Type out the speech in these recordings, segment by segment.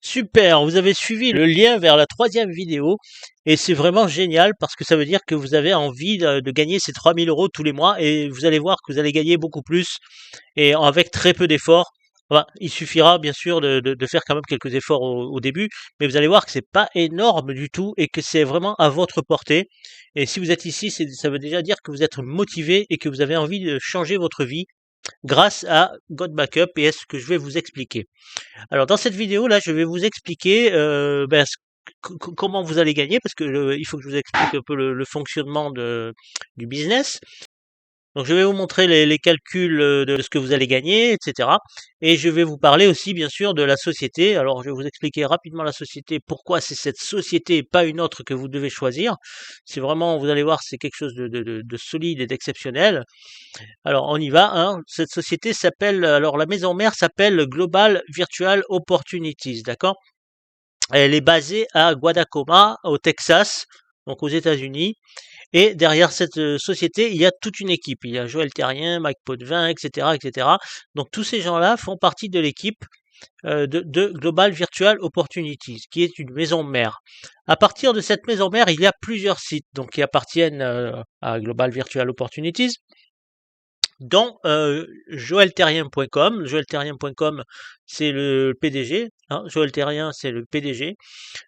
Super, vous avez suivi le lien vers la troisième vidéo et c'est vraiment génial parce que ça veut dire que vous avez envie de gagner ces 3 000 € tous les mois et vous allez voir que vous allez gagner beaucoup plus et avec très peu d'efforts. Enfin, il suffira bien sûr de faire quand même quelques efforts au début, mais vous allez voir que c'est pas énorme du tout et que c'est vraiment à votre portée. Et si vous êtes ici, ça veut déjà dire que vous êtes motivé et que vous avez envie de changer votre vie grâce à God Backup et à ce que je vais vous expliquer. Alors dans cette vidéo là, je vais vous expliquer comment vous allez gagner parce que il faut que je vous explique un peu le fonctionnement du business. Donc je vais vous montrer les calculs de ce que vous allez gagner, etc. Et je vais vous parler aussi bien sûr de la société. Alors je vais vous expliquer rapidement la société, pourquoi c'est cette société et pas une autre que vous devez choisir. C'est vraiment, vous allez voir, c'est quelque chose de solide et d'exceptionnel. Alors on y va, hein. Cette société s'appelle, alors la maison mère s'appelle Global Virtual Opportunities, d'accord? Elle est basée à Guadacoma, au Texas, donc aux États-Unis. Et derrière cette société, il y a toute une équipe. Il y a Joël Terrien, Mike Potvin, etc., etc. Donc tous ces gens-là font partie de l'équipe de Global Virtual Opportunities, qui est une maison mère. À partir de cette maison mère, il y a plusieurs sites donc qui appartiennent à Global Virtual Opportunities, dont joelterrien.com. Joelterrien.com, c'est le PDG. Hein, Joël Terrien, c'est le PDG.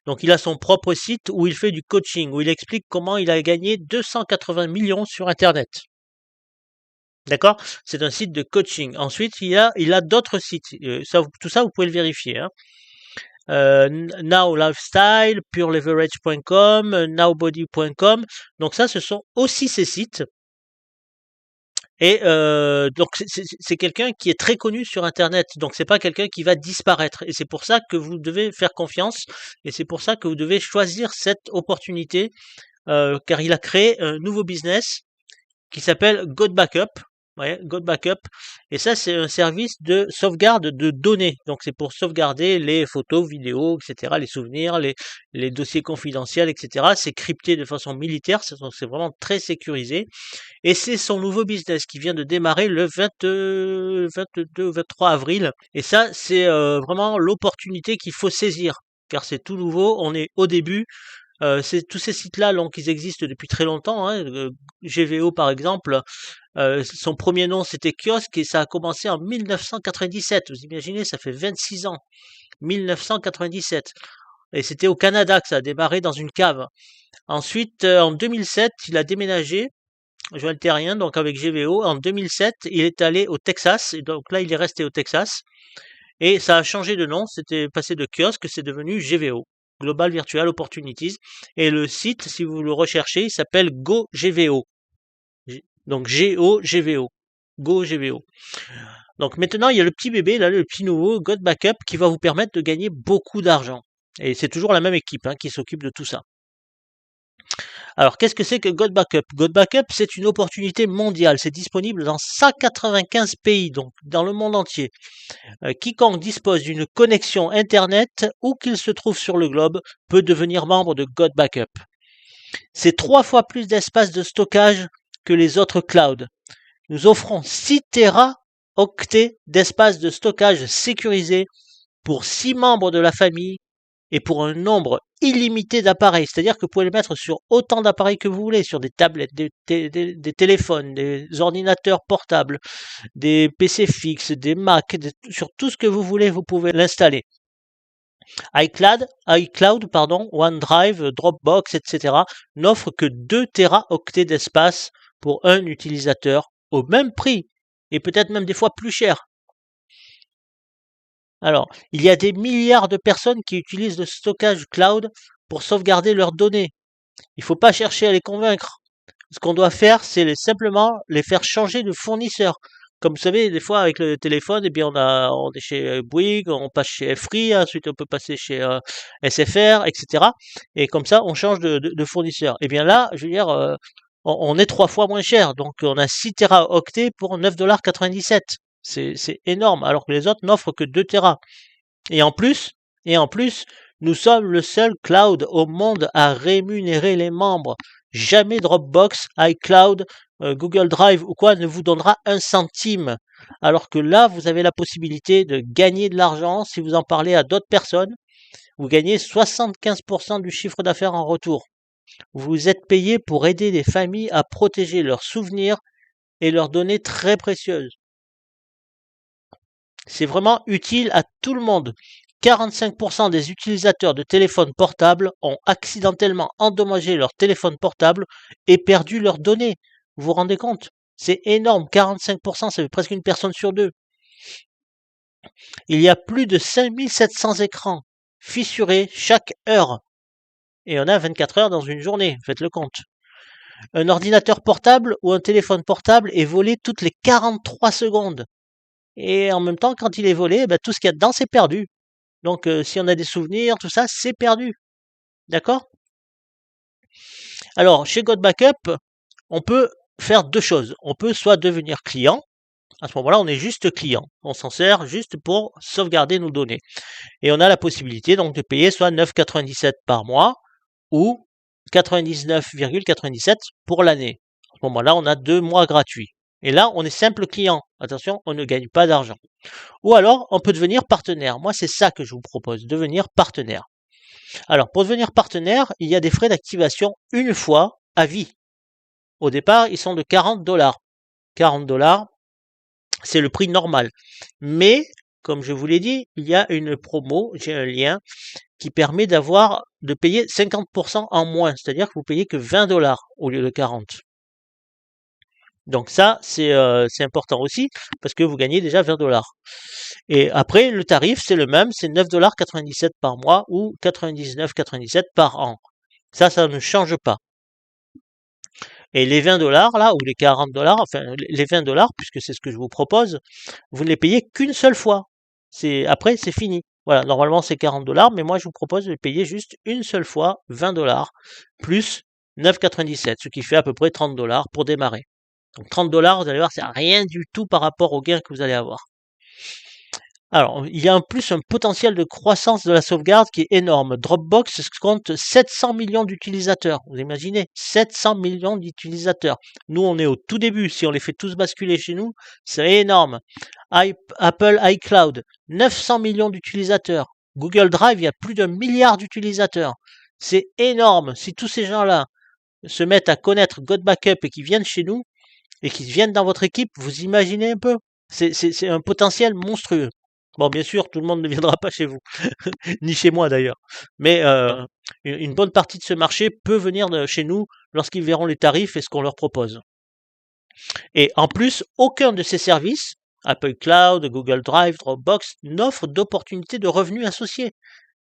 Donc il a son propre site où il fait du coaching, où il explique comment il a gagné 280 millions sur Internet. D'accord? C'est un site de coaching. Ensuite, il a d'autres sites. Tout ça, vous pouvez le vérifier. Hein. Now Lifestyle, pureleverage.com, nowbody.com. Donc ça, ce sont aussi ces sites. Et donc c'est quelqu'un qui est très connu sur Internet, donc c'est pas quelqu'un qui va disparaître. Et c'est pour ça que vous devez faire confiance, et c'est pour ça que vous devez choisir cette opportunité, car il a créé un nouveau business qui s'appelle God Backup. Ouais, God Backup. Et ça, c'est un service de sauvegarde de données. Donc, c'est pour sauvegarder les photos, vidéos, etc., les souvenirs, les dossiers confidentiels, etc. C'est crypté de façon militaire. C'est vraiment très sécurisé. Et c'est son nouveau business qui vient de démarrer le 23 avril. Et ça, c'est vraiment l'opportunité qu'il faut saisir. Car c'est tout nouveau. On est au début. Tous ces sites-là, donc, ils existent depuis très longtemps. Hein. GVO, par exemple, son premier nom, c'était Kiosque et ça a commencé en 1997. Vous imaginez, ça fait 26 ans. 1997. Et c'était au Canada que ça a démarré dans une cave. Ensuite, en 2007, il a déménagé, Joël Terrien, donc avec GVO. En 2007, il est allé au Texas. Et donc là, il est resté au Texas. Et ça a changé de nom. C'était passé de Kiosque, c'est devenu GVO. Global Virtual Opportunities. Et le site, si vous le recherchez, il s'appelle GoGVO. Donc GOGVO. GoGVO. Donc maintenant, il y a le petit bébé, là, le petit nouveau, God Backup, qui va vous permettre de gagner beaucoup d'argent. Et c'est toujours la même équipe qui s'occupe de tout ça. Alors, qu'est-ce que c'est que God Backup? God Backup, c'est une opportunité mondiale. C'est disponible dans 195 pays, donc dans le monde entier. Quiconque dispose d'une connexion Internet, où qu'il se trouve sur le globe, peut devenir membre de God Backup. C'est 3 fois plus d'espace de stockage que les autres clouds. Nous offrons 6 téraoctets d'espace de stockage sécurisé pour 6 membres de la famille et pour un nombre illimité d'appareils. C'est-à-dire que vous pouvez les mettre sur autant d'appareils que vous voulez, sur des tablettes, des téléphones, des ordinateurs portables, des PC fixes, des Mac, sur tout ce que vous voulez, vous pouvez l'installer. iCloud, OneDrive, Dropbox, etc. n'offrent que 2 téraoctets d'espace pour un utilisateur au même prix et peut-être même des fois plus cher. Alors, il y a des milliards de personnes qui utilisent le stockage cloud pour sauvegarder leurs données. Il ne faut pas chercher à les convaincre. Ce qu'on doit faire, c'est simplement les faire changer de fournisseur. Comme vous savez, des fois avec le téléphone, eh bien on est chez Bouygues, on passe chez Free, ensuite on peut passer chez SFR, etc. Et comme ça, on change de fournisseur. Et bien là, je veux dire, on est 3 fois moins cher. Donc on a 6 téraoctets pour 9,97 $. C'est énorme, alors que les autres n'offrent que 2 téra. Et en plus, nous sommes le seul cloud au monde à rémunérer les membres. Jamais Dropbox, iCloud, Google Drive ou quoi ne vous donnera 1 centime. Alors que là, vous avez la possibilité de gagner de l'argent si vous en parlez à d'autres personnes. vous gagnez 75% du chiffre d'affaires en retour. Vous êtes payé pour aider les familles à protéger leurs souvenirs et leurs données très précieuses. C'est vraiment utile à tout le monde. 45% des utilisateurs de téléphones portables ont accidentellement endommagé leur téléphone portable et perdu leurs données. Vous vous rendez compte? C'est énorme, 45%, ça fait presque une personne sur deux. Il y a plus de 5700 écrans fissurés chaque heure. Et on a 24 heures dans une journée, faites le compte. Un ordinateur portable ou un téléphone portable est volé toutes les 43 secondes. Et en même temps, quand il est volé, tout ce qu'il y a dedans, c'est perdu. Donc, si on a des souvenirs, tout ça, c'est perdu. D'accord? Alors, chez GoodBackup, on peut faire deux choses. On peut soit devenir client. À ce moment-là, on est juste client. On s'en sert juste pour sauvegarder nos données. Et on a la possibilité donc de payer soit 9,97 par mois ou 99,97 pour l'année. À ce moment-là, on a 2 mois gratuits. Et là, on est simple client. Attention, on ne gagne pas d'argent. Ou alors, on peut devenir partenaire. Moi, c'est ça que je vous propose, devenir partenaire. Alors, pour devenir partenaire, il y a des frais d'activation une fois à vie. Au départ, ils sont de 40 dollars. 40 dollars, c'est le prix normal. Mais, comme je vous l'ai dit, il y a une promo, j'ai un lien, qui permet de payer 50% en moins. C'est-à-dire que vous payez que 20 dollars au lieu de 40. Donc ça, c'est important aussi, parce que vous gagnez déjà 20 dollars. Et après, le tarif, c'est le même, c'est 9,97 $ par mois ou 99,97 $ par an. Ça ne change pas. Et les 20 dollars, là, ou les 40 dollars, enfin, les 20 dollars, puisque c'est ce que je vous propose, vous ne les payez qu'une seule fois. Après, c'est fini. Voilà, normalement, c'est 40 dollars, mais moi, je vous propose de payer juste une seule fois 20 dollars, plus 9,97, ce qui fait à peu près 30 dollars pour démarrer. Donc 30 dollars, vous allez voir, c'est rien du tout par rapport au gain que vous allez avoir. Alors, il y a en plus un potentiel de croissance de la sauvegarde qui est énorme. Dropbox compte 700 millions d'utilisateurs. Vous imaginez 700 millions d'utilisateurs. Nous, on est au tout début. Si on les fait tous basculer chez nous, c'est énorme. Apple iCloud, 900 millions d'utilisateurs. Google Drive, il y a plus d'1 milliard d'utilisateurs. C'est énorme. Si tous ces gens-là se mettent à connaître GoodBackup et qui viennent chez nous, et qui viennent dans votre équipe, vous imaginez un peu? C'est un potentiel monstrueux. Bon, bien sûr, tout le monde ne viendra pas chez vous, ni chez moi d'ailleurs. Mais une bonne partie de ce marché peut venir chez nous lorsqu'ils verront les tarifs et ce qu'on leur propose. Et en plus, aucun de ces services, Apple Cloud, Google Drive, Dropbox, n'offre d'opportunité de revenus associés.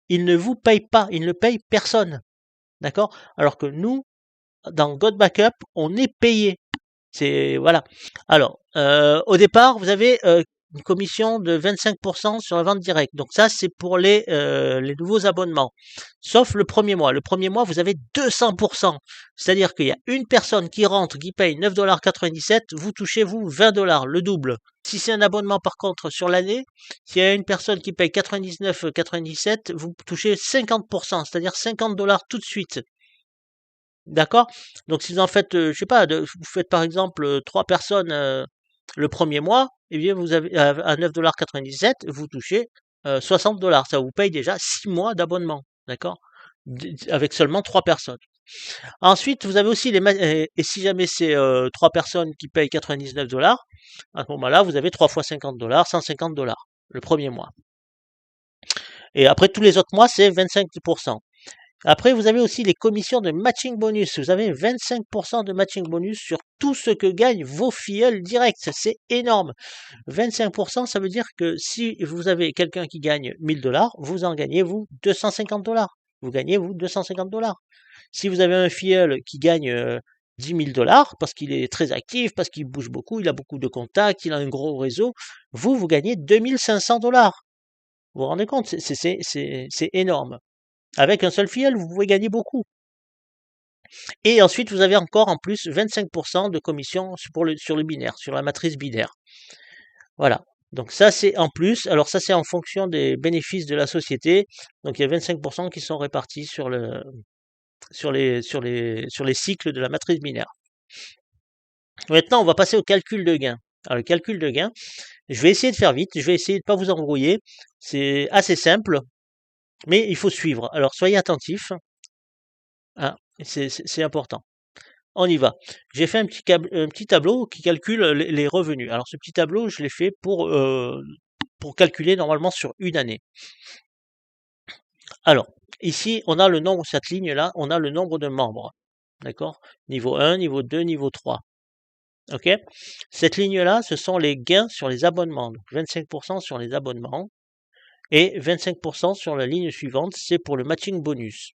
Ils ne vous payent pas, ils ne payent personne. D'accord? Alors que nous, dans GoodBackup, on est payé. C'est voilà. Alors, au départ, vous avez une commission de 25% sur la vente directe. Donc ça, c'est pour les nouveaux abonnements. Sauf le premier mois. Le premier mois, vous avez 200%. C'est-à-dire qu'il y a une personne qui rentre, qui paye 9,97 $, vous touchez, vous, 20 dollars, le double. Si c'est un abonnement, par contre, sur l'année, s'il y a une personne qui paye 99,97 $, vous touchez 50%, c'est-à-dire 50 dollars tout de suite. D'accord? Donc si vous en faites, je sais pas, vous faites par exemple 3 personnes le premier mois, eh bien vous avez à 9,97 $, vous touchez 60 dollars. Ça vous paye déjà 6 mois d'abonnement, d'accord? Avec seulement 3 personnes. Ensuite, vous avez aussi et si jamais c'est 3 personnes qui payent 99 dollars, à ce moment-là, vous avez 3 fois 50 dollars, 150 dollars le premier mois. Et après tous les autres mois, c'est 25%. Après, vous avez aussi les commissions de matching bonus. Vous avez 25% de matching bonus sur tout ce que gagnent vos filleuls directs. C'est énorme. 25%, ça veut dire que si vous avez quelqu'un qui gagne 1000 dollars, vous en gagnez, vous, 250 dollars. Vous gagnez, vous, 250 dollars. Si vous avez un filleul qui gagne 10 000 dollars, parce qu'il est très actif, parce qu'il bouge beaucoup, il a beaucoup de contacts, il a un gros réseau, vous gagnez 2500 dollars. Vous vous rendez compte? C'est énorme. Avec un seul filleul, vous pouvez gagner beaucoup. Et ensuite, vous avez encore en plus 25% de commission sur le binaire, sur la matrice binaire. Voilà. Donc ça, c'est en plus. Alors ça, c'est en fonction des bénéfices de la société. Donc il y a 25% qui sont répartis sur les cycles de la matrice binaire. Maintenant, on va passer au calcul de gain. Alors le calcul de gain, je vais essayer de faire vite. Je vais essayer de ne pas vous embrouiller. C'est assez simple. Mais il faut suivre. Alors soyez attentifs, hein, c'est important. On y va. J'ai fait un petit tableau qui calcule les revenus. Alors ce petit tableau, je l'ai fait pour calculer normalement sur une année. Alors, ici, on a le nombre, cette ligne-là, on a le nombre de membres. D'accord? Niveau 1, niveau 2, niveau 3. OK? Cette ligne-là, ce sont les gains sur les abonnements. Donc 25% sur les abonnements et 25% sur la ligne suivante, c'est pour le matching bonus.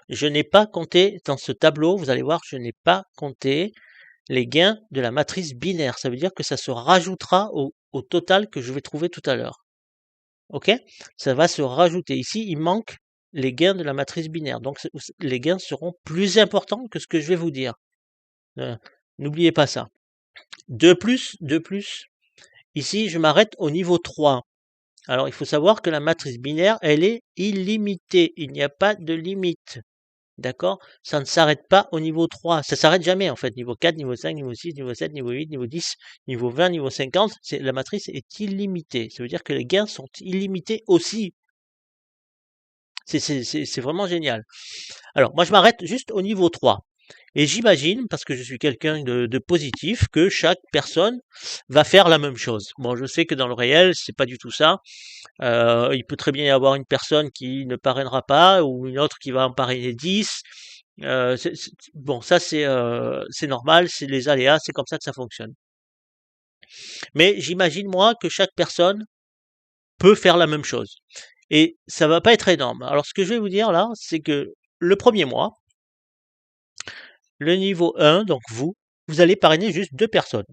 Je n'ai pas compté dans ce tableau, vous allez voir, je n'ai pas compté les gains de la matrice binaire. Ça veut dire que ça se rajoutera au total que je vais trouver tout à l'heure. OK? Ça va se rajouter. Ici, il manque les gains de la matrice binaire. Donc, les gains seront plus importants que ce que je vais vous dire. Euh, N'oubliez pas ça. De plus, ici, je m'arrête au niveau 3. Alors, il faut savoir que la matrice binaire, elle est illimitée. Il n'y a pas de limite. D'accord? Ça ne s'arrête pas au niveau 3. Ça s'arrête jamais, en fait. Niveau 4, niveau 5, niveau 6, niveau 7, niveau 8, niveau 10, niveau 20, niveau 50. La matrice est illimitée. Ça veut dire que les gains sont illimités aussi. C'est vraiment génial. Alors, moi, je m'arrête juste au niveau 3. Et j'imagine, parce que je suis quelqu'un de positif, que chaque personne va faire la même chose. Bon, je sais que dans le réel, c'est pas du tout ça. Il peut très bien y avoir une personne qui ne parrainera pas, ou une autre qui va en parrainer 10. Bon, ça c'est normal, c'est les aléas, c'est comme ça que ça fonctionne. Mais j'imagine moi que chaque personne peut faire la même chose. Et ça va pas être énorme. Alors ce que je vais vous dire là, c'est que le premier mois, le niveau 1, donc vous allez parrainer juste 2 personnes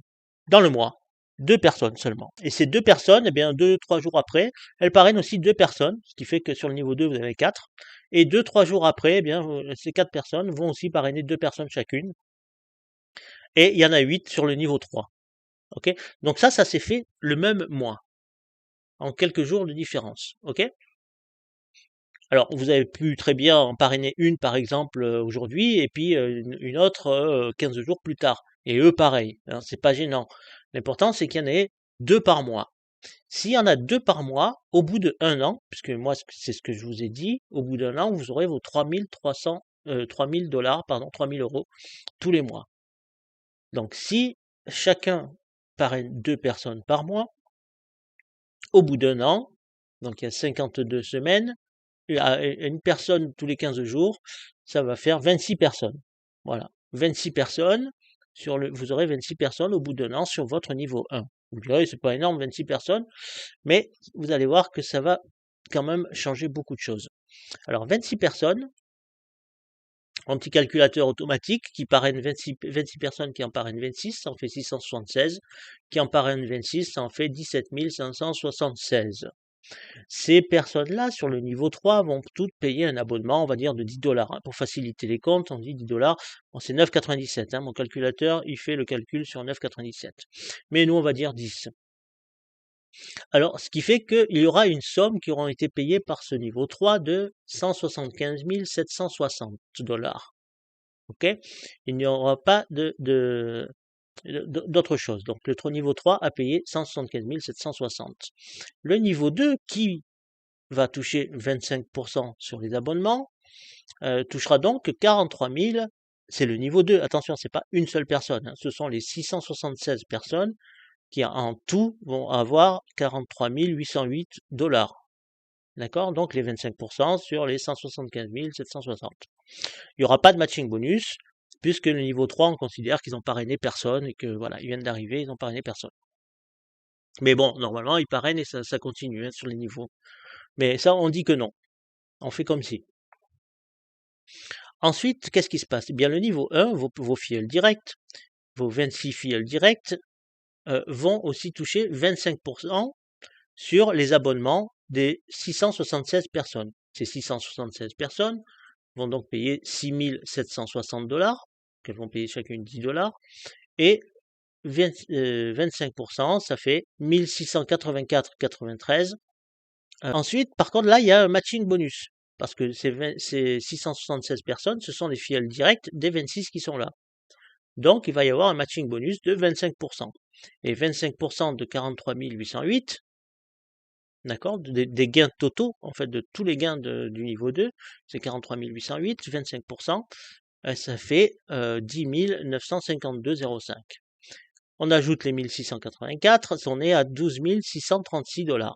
dans le mois. 2 personnes seulement. Et ces 2 personnes, eh bien 2-3 jours après, elles parrainent aussi 2 personnes, ce qui fait que sur le niveau 2, vous avez 4. Et 2-3 jours après, eh bien ces 4 personnes vont aussi parrainer 2 personnes chacune. Et il y en a 8 sur le niveau 3. OK? Donc ça s'est fait le même mois, en quelques jours de différence. OK? Alors, vous avez pu très bien en parrainer une, par exemple, aujourd'hui, et puis une autre 15 jours plus tard. Et eux, pareil. Hein, c'est pas gênant. L'important, c'est qu'il y en ait 2 par mois. S'il y en a 2 par mois, au bout de 1 an, puisque moi, c'est ce que je vous ai dit, au bout d'1 an, vous aurez vos 3000 dollars, pardon, 3000 euros tous les mois. Donc, si chacun parraine 2 personnes par mois, au bout d'1 an, donc il y a 52 semaines, une personne tous les 15 jours, ça va faire 26 personnes. Voilà. 26 personnes vous aurez 26 personnes au bout d'1 an sur votre niveau 1. Vous direz, c'est pas énorme, 26 personnes, mais vous allez voir que ça va quand même changer beaucoup de choses. Alors, 26 personnes, un petit calculateur automatique qui parraine 26 personnes qui en parrainent 26, ça en fait 676, qui en parrainent 26, ça en fait 17 576. Ces personnes-là, sur le niveau 3, vont toutes payer un abonnement, on va dire, de 10 dollars. Pour faciliter les comptes, on dit 10 dollars. Bon, c'est 9,97. Mon calculateur, il fait le calcul sur 9,97. Mais nous, on va dire 10. Alors, ce qui fait qu'il y aura une somme qui aura été payée par ce niveau 3 de 175 760 dollars. OK? Il n'y aura pas d'autre chose. Donc, le niveau 3 a payé 175 760. Le niveau 2, qui va toucher 25% sur les abonnements, touchera donc 43 000. C'est le niveau 2. Attention, c'est pas une seule personne. Hein. Ce sont les 676 personnes qui en tout vont avoir 43 808 dollars. D'accord? Donc les 25% sur les 175 760. Il n'y aura pas de matching bonus, puisque le niveau 3, on considère qu'ils n'ont parrainé personne et que voilà, ils viennent d'arriver, ils n'ont parrainé personne. Mais bon, normalement, ils parrainent et ça continue hein, sur les niveaux. Mais ça, on dit que non. On fait comme si. Ensuite, qu'est-ce qui se passe? Eh bien, le niveau 1, vos filleuls directs, vos 26 filleuls directs, vont aussi toucher 25% sur les abonnements des 676 personnes. Ces 676 personnes vont donc payer 6 760 dollars, qu'elles vont payer chacune 10 dollars, et 25%, ça fait 1684,93. Ensuite, par contre, là, il y a un matching bonus. Parce que ces 676 personnes, ce sont les filleuls directs des 26 qui sont là. Donc, il va y avoir un matching bonus de 25%. Et 25% de 43 808, d'accord, des gains totaux, en fait, de tous les gains du niveau 2, c'est 43 808, 25%, ça fait 10 952,05. On ajoute les 1684, on est à 12 636 $.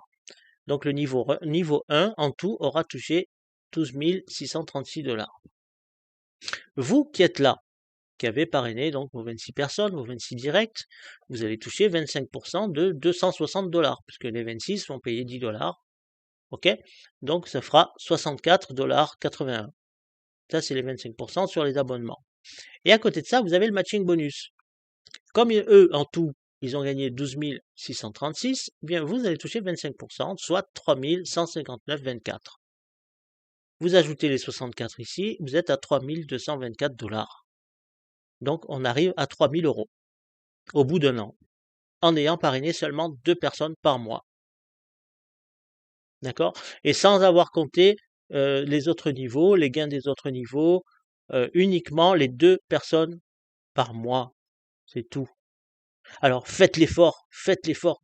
Donc le niveau 1 en tout aura touché 12 636 $. Vous qui êtes là, qui avez parrainé donc vos 26 personnes, vos 26 directs, vous allez toucher 25% de 260 $, puisque les 26 vont payer 10 $. Ok? Donc ça fera 64,81 $. Ça, c'est les 25% sur les abonnements. Et à côté de ça, vous avez le matching bonus. Comme eux, en tout, ils ont gagné 12 636, eh bien vous allez toucher 25%, soit 3 159,24. Vous ajoutez les 64 ici, vous êtes à 3 224 $. Donc on arrive à 3 000 € au bout d'un an, en ayant parrainé seulement 2 personnes par mois. D'accord? Et sans avoir compté les autres niveaux, les gains des autres niveaux, uniquement les 2 personnes par mois. C'est tout. Alors faites l'effort,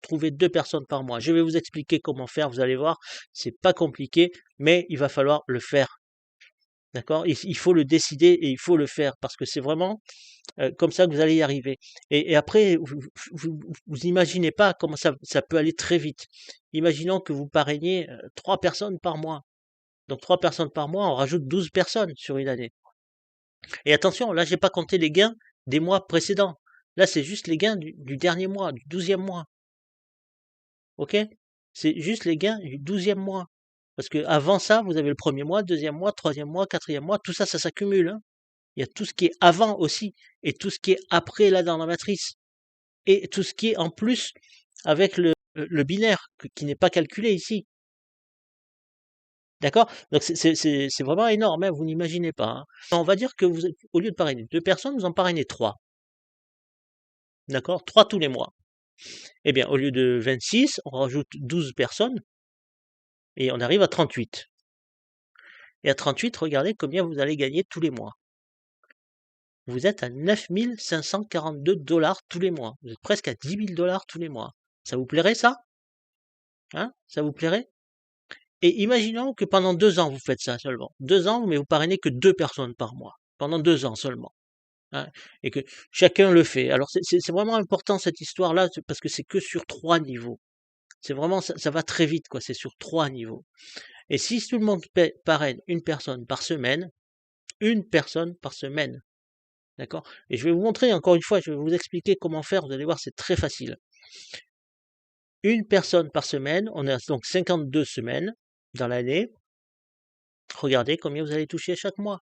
trouvez 2 personnes par mois. Je vais vous expliquer comment faire, vous allez voir, c'est pas compliqué, mais il va falloir le faire. D'accord? Il faut le décider et il faut le faire parce que c'est vraiment comme ça que vous allez y arriver. Et après, vous imaginez pas comment ça peut aller très vite. Imaginons que vous parrainiez 3 personnes par mois. Donc 3 personnes par mois, on rajoute 12 personnes sur une année. Et attention, là, j'ai pas compté les gains des mois précédents. Là, c'est juste les gains du dernier mois, du 12e mois. Ok? C'est juste les gains du 12e mois. Parce que avant ça, vous avez le premier mois, deuxième mois, troisième mois, quatrième mois, tout ça, ça s'accumule. Hein. Il y a tout ce qui est avant aussi, et tout ce qui est après là dans la matrice, et tout ce qui est en plus avec le binaire, qui n'est pas calculé ici. D'accord? Donc c'est vraiment énorme, hein, vous n'imaginez pas. Hein. On va dire que vous, au lieu de parrainer 2 personnes, vous en parrainez 3. D'accord? 3 tous les mois. Eh bien, au lieu de 26, on rajoute 12 personnes, et on arrive à 38. Et à 38, regardez combien vous allez gagner tous les mois. Vous êtes à 9 542 $ tous les mois. Vous êtes presque à 10 000 $ tous les mois. Ça vous plairait ça? Hein? Ça vous plairait? Et imaginons que pendant 2 ans, vous faites ça seulement. 2 ans, mais vous parrainez que 2 personnes par mois. Pendant 2 ans seulement. Hein? Et que chacun le fait. Alors c'est vraiment important cette histoire-là, parce que c'est que sur 3 niveaux. C'est vraiment, ça va très vite, quoi. C'est sur 3 niveaux. Et si tout le monde parraine une personne par semaine, d'accord? Et je vais vous montrer encore une fois, je vais vous expliquer comment faire, vous allez voir, c'est très facile. Une personne par semaine, on a donc 52 semaines dans l'année. Regardez combien vous allez toucher chaque mois.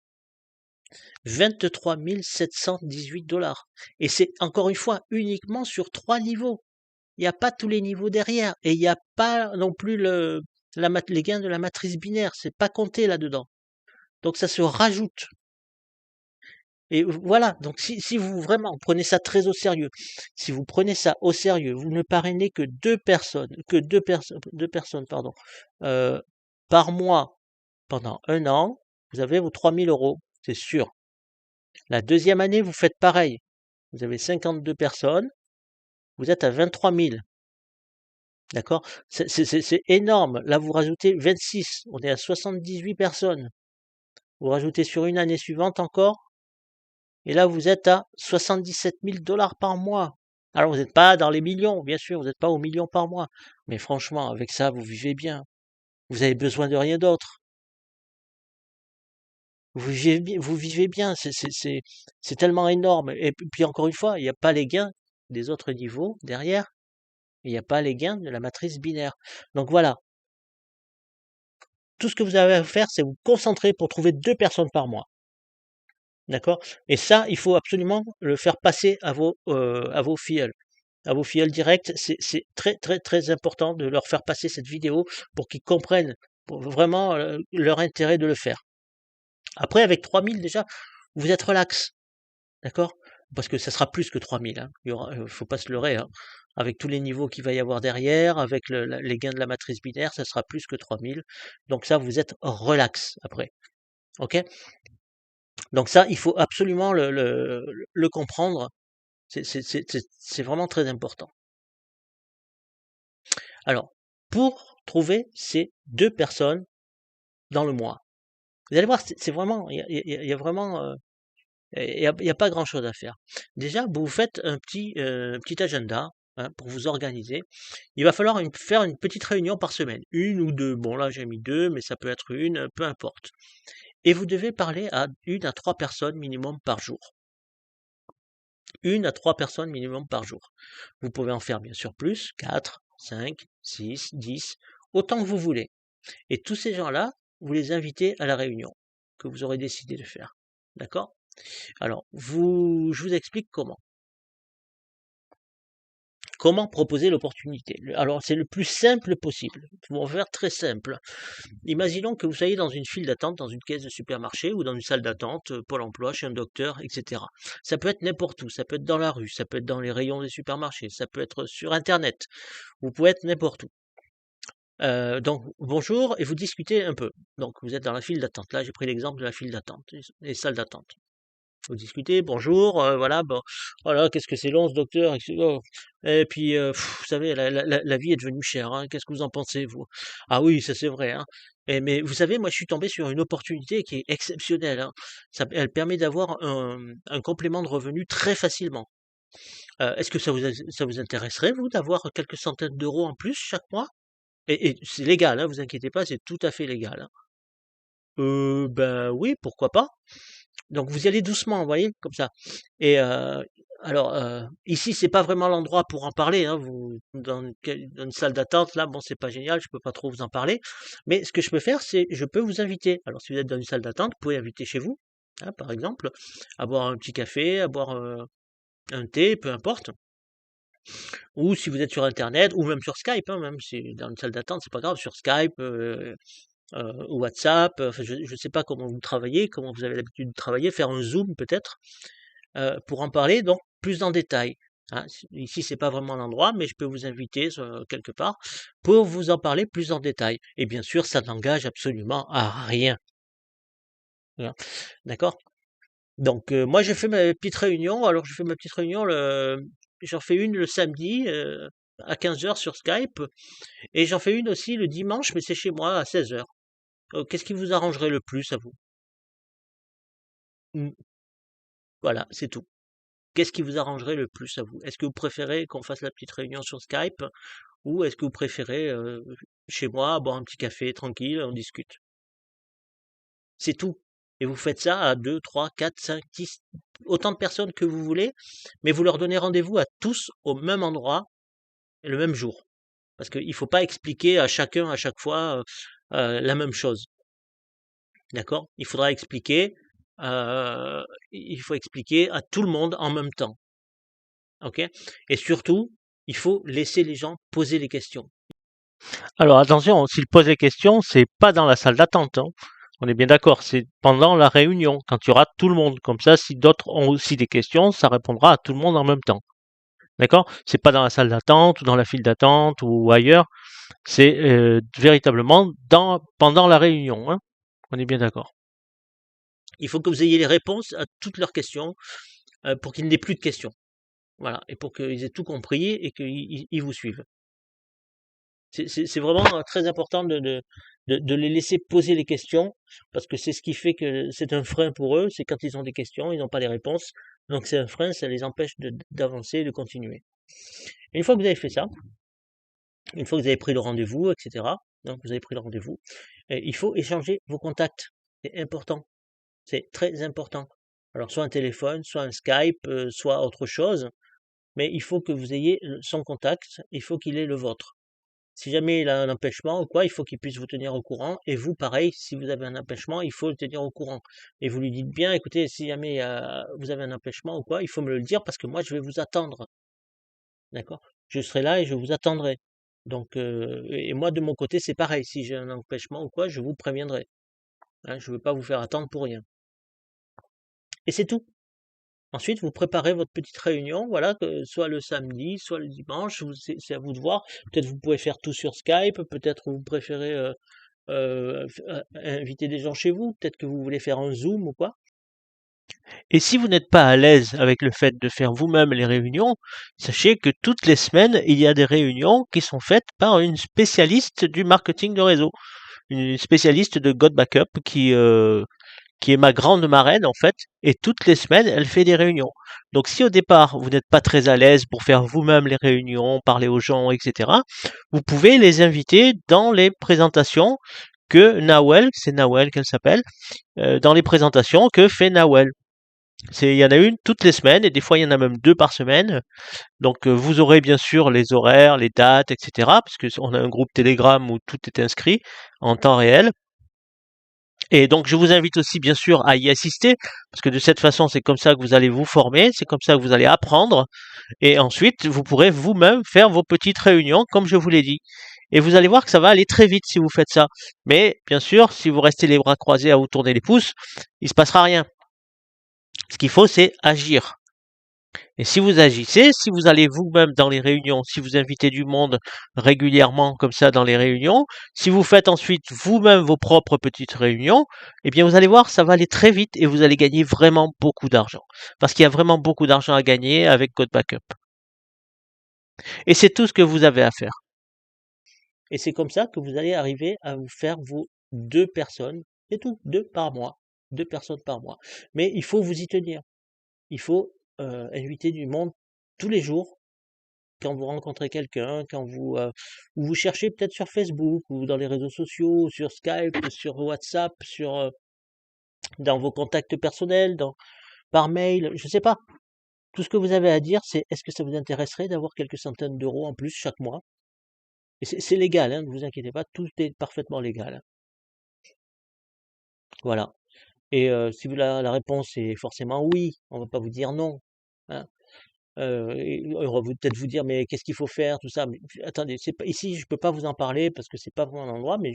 23 718 $. Et c'est encore une fois uniquement sur 3 niveaux. Il n'y a pas tous les niveaux derrière. Et il n'y a pas non plus les gains de la matrice binaire. C'est pas compté là-dedans. Donc ça se rajoute. Et voilà, donc si vous vraiment prenez ça très au sérieux, si vous prenez ça au sérieux, vous ne parrainez que 2 personnes, pardon, par mois pendant un an, vous avez vos 3 000 €, c'est sûr. La deuxième année, vous faites pareil. Vous avez 52 personnes, vous êtes à 23 000. D'accord? C'est énorme. Là, vous rajoutez 26, on est à 78 personnes. Vous rajoutez sur une année suivante encore, et là, vous êtes à 77 000 $ par mois. Alors, vous n'êtes pas dans les millions, bien sûr, vous n'êtes pas aux millions par mois. Mais franchement, avec ça, vous vivez bien. Vous avez besoin de rien d'autre. Vous vivez bien, c'est tellement énorme. Et puis, encore une fois, il n'y a pas les gains des autres niveaux derrière. Il n'y a pas les gains de la matrice binaire. Donc voilà, tout ce que vous avez à faire, c'est vous concentrer pour trouver 2 personnes par mois. D'accord? Et ça, il faut absolument le faire passer à vos filleuls. À vos filleuls directs, c'est très très très important de leur faire passer cette vidéo pour qu'ils comprennent vraiment leur intérêt de le faire. Après, avec 3000 déjà, vous êtes relax, d'accord? Parce que ça sera plus que 3000, hein. Il y aura, faut pas se leurrer, hein. Avec tous les niveaux qu'il va y avoir derrière, avec les gains de la matrice binaire, ça sera plus que 3000. Donc ça, vous êtes relax après, ok? Donc ça, il faut absolument le comprendre. C'est vraiment très important. Alors, pour trouver ces 2 personnes dans le mois. Vous allez voir, c'est vraiment, il y a vraiment, il y a pas grand-chose à faire. Déjà, vous faites un petit agenda, hein, pour vous organiser. Il va falloir faire une petite réunion par semaine, une ou 2. Bon là, j'ai mis 2, mais ça peut être une, peu importe. Et vous devez parler à 1 à 3 personnes minimum par jour. 1 à 3 personnes minimum par jour. Vous pouvez en faire bien sûr plus, 4, 5, 6, 10, autant que vous voulez. Et tous ces gens-là, vous les invitez à la réunion que vous aurez décidé de faire. D'accord? Alors, je vous explique comment. Comment proposer l'opportunité? Alors, c'est le plus simple possible. On va faire très simple. Imaginons que vous soyez dans une file d'attente, dans une caisse de supermarché ou dans une salle d'attente, Pôle emploi, chez un docteur, etc. Ça peut être n'importe où, ça peut être dans la rue, ça peut être dans les rayons des supermarchés, ça peut être sur Internet. Vous pouvez être n'importe où. Donc, bonjour, et vous discutez un peu. Donc, vous êtes dans la file d'attente. Là, j'ai pris l'exemple de la file d'attente, les salles d'attente. Vous discutez, bonjour, voilà, bon, voilà, qu'est-ce que c'est long ce docteur, et puis, vous savez, la vie est devenue chère, hein, qu'est-ce que vous en pensez, vous? Ah oui, ça c'est vrai, hein. Mais vous savez, moi je suis tombé sur une opportunité qui est exceptionnelle, hein. Elle permet d'avoir un complément de revenu très facilement. Est-ce que ça vous intéresserait, vous, d'avoir quelques centaines d'euros en plus chaque mois? Et c'est légal, hein, vous inquiétez pas, c'est tout à fait légal, hein. Ben oui, pourquoi pas? Donc vous y allez doucement, vous voyez, comme ça. Et alors, ici, c'est pas vraiment l'endroit pour en parler, hein. Vous dans une salle d'attente, là, bon, c'est pas génial, je peux pas trop vous en parler. Mais ce que je peux faire, c'est je peux vous inviter. Alors, si vous êtes dans une salle d'attente, vous pouvez inviter chez vous, hein, par exemple, à boire un petit café, à boire un thé, peu importe. Ou si vous êtes sur Internet, ou même sur Skype, hein, même si dans une salle d'attente, c'est pas grave, sur Skype, ou WhatsApp, enfin, je ne sais pas comment vous travaillez, comment vous avez l'habitude de travailler, faire un Zoom peut-être, pour en parler donc plus en détail, hein. Ici, c'est pas vraiment l'endroit, mais je peux vous inviter quelque part pour vous en parler plus en détail. Et bien sûr, ça n'engage absolument à rien. Voilà. D'accord? Donc, moi, j'ai fait ma petite réunion. Alors, je fais ma petite réunion j'en fais une le samedi à 15 heures sur Skype, et j'en fais une aussi le dimanche, mais c'est chez moi à 16 heures. Qu'est-ce qui vous arrangerait le plus à vous? Mm, Voilà, c'est tout. Qu'est-ce qui vous arrangerait le plus à vous? Est-ce que vous préférez qu'on fasse la petite réunion sur Skype, ou est-ce que vous préférez chez moi boire un petit café tranquille, on discute? C'est tout. Et vous faites ça à 2, 3, 4, 5, 10, autant de personnes que vous voulez, mais vous leur donnez rendez-vous à tous au même endroit et le même jour. Parce qu'il ne faut pas expliquer à chacun à chaque fois la même chose. D'accord? Euh, il faut expliquer à tout le monde en même temps. OK? Et surtout, il faut laisser les gens poser les questions. Alors attention, s'ils posent les questions, c'est pas dans la salle d'attente, hein. On est bien d'accord, c'est pendant la réunion, quand il y aura tout le monde. Comme ça, si d'autres ont aussi des questions, ça répondra à tout le monde en même temps. D'accord? C'est pas dans la salle d'attente ou dans la file d'attente ou ailleurs. C'est véritablement pendant la réunion, hein. On est bien d'accord. Il faut que vous ayez les réponses à toutes leurs questions pour qu'il n'y ait plus de questions. Voilà. Et pour qu'ils aient tout compris et qu'ils vous suivent. C'est vraiment très important de les laisser poser les questions, parce que c'est ce qui fait que c'est un frein pour eux, c'est quand ils ont des questions, ils n'ont pas les réponses, donc c'est un frein, ça les empêche d'avancer, de continuer. Et une fois que vous avez fait ça, une fois que vous avez pris le rendez-vous, etc., donc vous avez pris le rendez-vous, il faut échanger vos contacts, c'est important, c'est très important. Alors soit un téléphone, soit un Skype, soit autre chose, mais il faut que vous ayez son contact, il faut qu'il ait le vôtre. Si jamais il a un empêchement ou quoi, il faut qu'il puisse vous tenir au courant. Et vous, pareil, si vous avez un empêchement, il faut le tenir au courant. Et vous lui dites bien, écoutez, si jamais vous avez un empêchement ou quoi, il faut me le dire parce que moi, je vais vous attendre. D'accord? Je serai là et je vous attendrai. Donc, et moi, de mon côté, c'est pareil. Si j'ai un empêchement ou quoi, je vous préviendrai. Hein, je ne veux pas vous faire attendre pour rien. Et c'est tout. Ensuite, vous préparez votre petite réunion, voilà, soit le samedi, soit le dimanche, c'est à vous de voir. Peut-être vous pouvez faire tout sur Skype, peut-être vous préférez inviter des gens chez vous, peut-être que vous voulez faire un Zoom ou quoi. Et si vous n'êtes pas à l'aise avec le fait de faire vous-même les réunions, sachez que toutes les semaines, il y a des réunions qui sont faites par une spécialiste du marketing de réseau, une spécialiste de GodBackup qui est ma grande marraine en fait, et toutes les semaines, elle fait des réunions. Donc si au départ, vous n'êtes pas très à l'aise pour faire vous-même les réunions, parler aux gens, etc., vous pouvez les inviter dans les présentations que Nawel, c'est Nawel qu'elle s'appelle, dans les présentations que fait Nawel. Il y en a une toutes les semaines et des fois il y en a même deux par semaine. Donc vous aurez bien sûr les horaires, les dates, etc. Parce que on a un groupe Telegram où tout est inscrit en temps réel. Et donc je vous invite aussi bien sûr à y assister parce que de cette façon c'est comme ça que vous allez vous former, c'est comme ça que vous allez apprendre et ensuite vous pourrez vous-même faire vos petites réunions comme je vous l'ai dit. Et vous allez voir que ça va aller très vite si vous faites ça. Mais bien sûr, si vous restez les bras croisés à vous tourner les pouces, il se passera rien. Ce qu'il faut c'est agir. Et si vous agissez, si vous allez vous-même dans les réunions, si vous invitez du monde régulièrement comme ça dans les réunions, si vous faites ensuite vous-même vos propres petites réunions, eh bien vous allez voir, ça va aller très vite et vous allez gagner vraiment beaucoup d'argent. Parce qu'il y a vraiment beaucoup d'argent à gagner avec Code Backup. Et c'est tout ce que vous avez à faire. Et c'est comme ça que vous allez arriver à vous faire vos 2 personnes, c'est tout, 2 par mois, 2 personnes par mois. Mais il faut vous y tenir. Il faut inviter du monde tous les jours quand vous rencontrez quelqu'un, quand vous cherchez peut-être sur Facebook ou dans les réseaux sociaux, sur Skype, sur WhatsApp, dans vos contacts personnels, par mail, je sais pas. Tout ce que vous avez à dire, c'est est-ce que ça vous intéresserait d'avoir quelques centaines d'euros en plus chaque mois? Et c'est légal, hein, ne vous inquiétez pas, tout est parfaitement légal. Voilà. Et si la réponse est forcément oui, on va pas vous dire non. Hein. On va peut-être vous dire mais qu'est-ce qu'il faut faire, tout ça. Mais attendez, c'est pas, ici je peux pas vous en parler parce que c'est pas mon endroit. Mais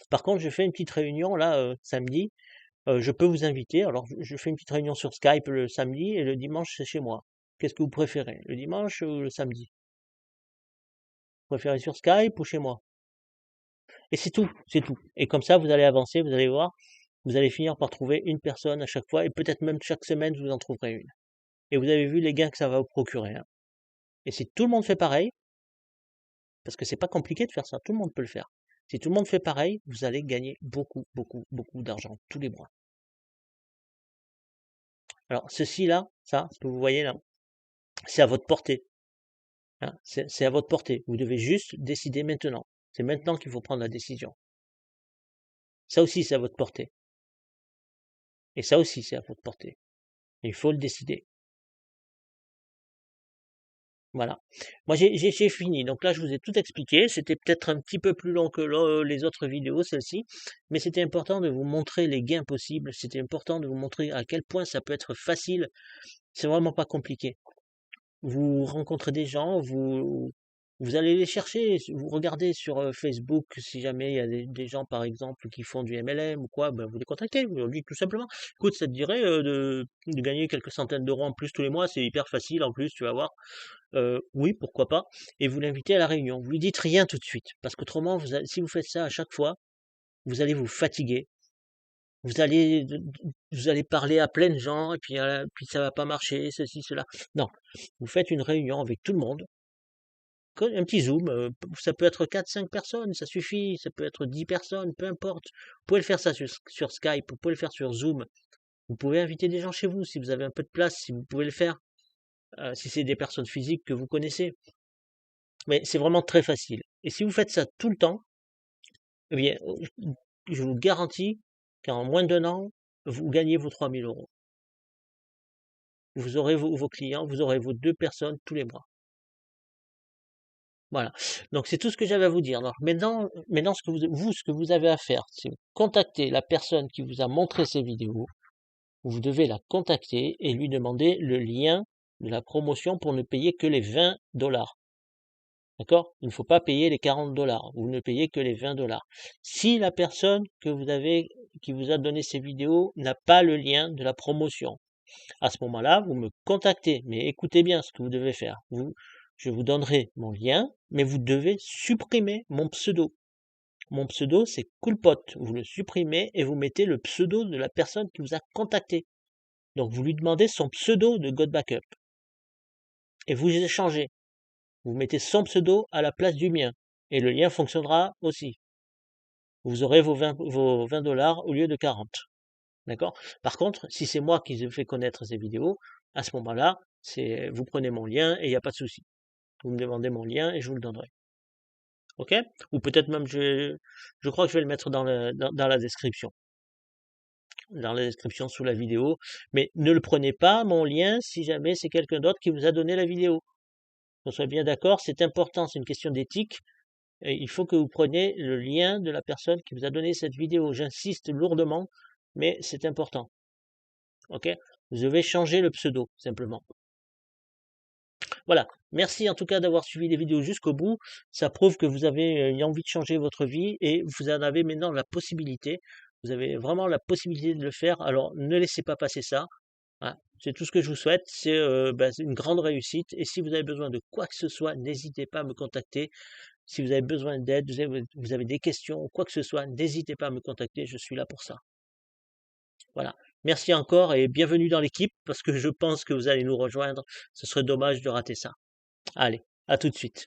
par contre, je fais une petite réunion là samedi. Je peux vous inviter. Alors je fais une petite réunion sur Skype le samedi et le dimanche c'est chez moi. Qu'est-ce que vous préférez, le dimanche ou le samedi? Vous préférez sur Skype ou chez moi? Et c'est tout, c'est tout. Et comme ça, vous allez avancer, vous allez voir, vous allez finir par trouver une personne à chaque fois et peut-être même chaque semaine vous en trouverez une. Et vous avez vu les gains que ça va vous procurer. Hein. Et si tout le monde fait pareil, parce que c'est pas compliqué de faire ça, tout le monde peut le faire. Si tout le monde fait pareil, vous allez gagner beaucoup, beaucoup, beaucoup d'argent tous les mois. Alors, ceci là, ça, ce que vous voyez là, c'est à votre portée. Hein, c'est à votre portée. Vous devez juste décider maintenant. C'est maintenant qu'il faut prendre la décision. Ça aussi, c'est à votre portée. Et ça aussi, c'est à votre portée. Et il faut le décider. Voilà. Moi, j'ai fini. Donc là, je vous ai tout expliqué. C'était peut-être un petit peu plus long que les autres vidéos, celle-ci. Mais c'était important de vous montrer les gains possibles. C'était important de vous montrer à quel point ça peut être facile. C'est vraiment pas compliqué. Vous rencontrez des gens, vous allez les chercher, vous regardez sur Facebook si jamais il y a des gens par exemple qui font du MLM ou quoi, ben vous les contactez, vous leur dites tout simplement, écoute, ça te dirait de gagner quelques centaines d'euros en plus tous les mois, c'est hyper facile en plus, tu vas voir. Oui, pourquoi pas. Et vous l'invitez à la réunion. Vous lui dites rien tout de suite, parce qu'autrement, si vous faites ça à chaque fois, vous allez vous fatiguer. Vous allez, vous allez parler à plein de gens et puis ça va pas marcher, ceci, cela. Non, vous faites une réunion avec tout le monde, un petit zoom. Ça peut être 4, 5 personnes, ça suffit. Ça peut être 10 personnes, peu importe. Vous pouvez le faire ça sur Skype, vous pouvez le faire sur Zoom. Vous pouvez inviter des gens chez vous si vous avez un peu de place, si vous pouvez le faire. Si c'est des personnes physiques que vous connaissez. Mais c'est vraiment très facile. Et si vous faites ça tout le temps, eh bien, je vous garantis qu'en moins d'1 an, vous gagnez vos 3 000 euros. Vous aurez vos clients, vous aurez vos 2 personnes tous les mois. Voilà. Donc c'est tout ce que j'avais à vous dire. Donc maintenant ce que vous avez à faire, c'est contacter la personne qui vous a montré ces vidéos. Vous devez la contacter et lui demander le lien de la promotion pour ne payer que les 20 $. D'accord? Il ne faut pas payer les 40 $. Vous ne payez que les 20 $. Si la personne qui vous a donné ces vidéos n'a pas le lien de la promotion, à ce moment-là, vous me contactez. Mais écoutez bien ce que vous devez faire. Je vous donnerai mon lien, mais vous devez supprimer mon pseudo. Mon pseudo, c'est Coolpot. Vous le supprimez et vous mettez le pseudo de la personne qui vous a contacté. Donc vous lui demandez son pseudo de GoDBackup et vous échangez. Vous mettez son pseudo à la place du mien et le lien fonctionnera aussi. Vous aurez vos 20 $ au lieu de 40. D'accord? Par contre, si c'est moi qui ai fait connaître ces vidéos, à ce moment-là, vous prenez mon lien et il n'y a pas de souci. Vous me demandez mon lien et je vous le donnerai. Ok? Ou peut-être même, je crois que je vais le mettre dans la description. Dans la description sous la vidéo. Mais ne le prenez pas, mon lien, si jamais c'est quelqu'un d'autre qui vous a donné la vidéo. Qu'on soit bien d'accord, c'est important, c'est une question d'éthique. Et il faut que vous preniez le lien de la personne qui vous a donné cette vidéo. J'insiste lourdement, mais c'est important. Ok? Vous devez changer le pseudo, simplement. Voilà. Merci en tout cas d'avoir suivi les vidéos jusqu'au bout. Ça prouve que vous avez envie de changer votre vie et vous en avez maintenant la possibilité. Vous avez vraiment la possibilité de le faire. Alors ne laissez pas passer ça. Voilà. C'est tout ce que je vous souhaite. C'est une grande réussite. Et si vous avez besoin de quoi que ce soit, n'hésitez pas à me contacter. Si vous avez besoin d'aide, vous avez des questions ou quoi que ce soit, n'hésitez pas à me contacter. Je suis là pour ça. Voilà. Merci encore et bienvenue dans l'équipe parce que je pense que vous allez nous rejoindre. Ce serait dommage de rater ça. Allez, à tout de suite.